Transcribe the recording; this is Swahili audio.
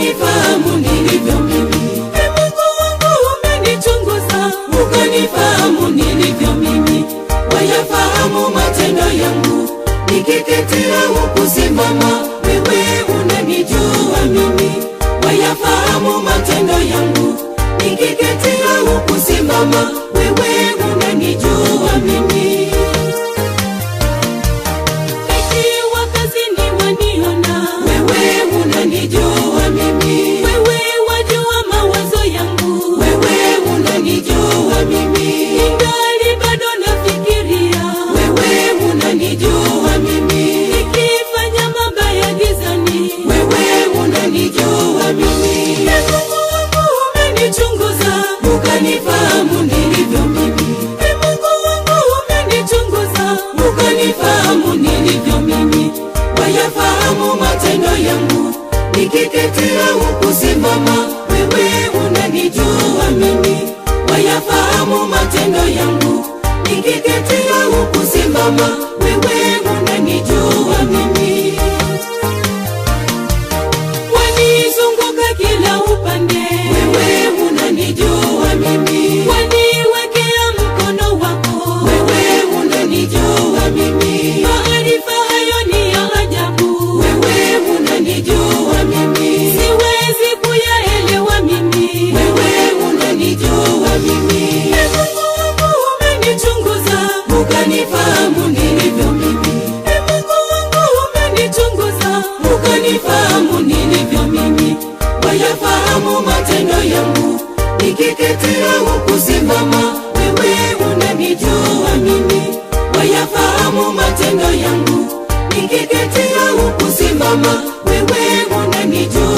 ukanifahamu nilivyo mimi. Mungu wangu umenichunguza, ukanifahamu nilivyo mimi. Wayafahamu matendo yangu, nikiketia hukusimama, wewe unanijua mimi. Wayafahamu matendo yangu, nikiketia hukusimama, wewe unanijua mimi. Ikiwa kazini waniona, wewe unanijua mimi. Wewe wajua mawazo yangu, wewe unanijua mimi. Ingali bado nafikiria, wewe unanijua mimi. Nikifanya mabaya gizani, wewe unanijua mimi. Mungu wangu umenichunguza, ukanifahamu nilivyo mimi. Mungu wangu umenichunguza, ukanifahamu nilivyo mimi. Wayafahamu matendo yangu, nikiketia hukusimama, wewe unanijua mimi. Wayafahamu matendo yangu, nikiketia hukusimama, wewe unanijua mimi. Wanizunguka kila upande, wewe unanijua mimi. Waniwekea mkono wako, wewe unanijua mimi. Maarifa hayo ni ya ajabu, wewe unanijua mimi. Siwezi kuyaelewa mimi, wewe unanijua mimi. Mungu wangu umenichunguza, ukanifahamu nilivyo mimi. Mungu wangu umenichunguza, ukanifahamu nilivyo mimi. Wayafahamu matendo yangu, nikiketia hukusimama, wewe unanijua mimi. Wayafahamu matendo yangu, nikiketia hukusimama, wewe unanijua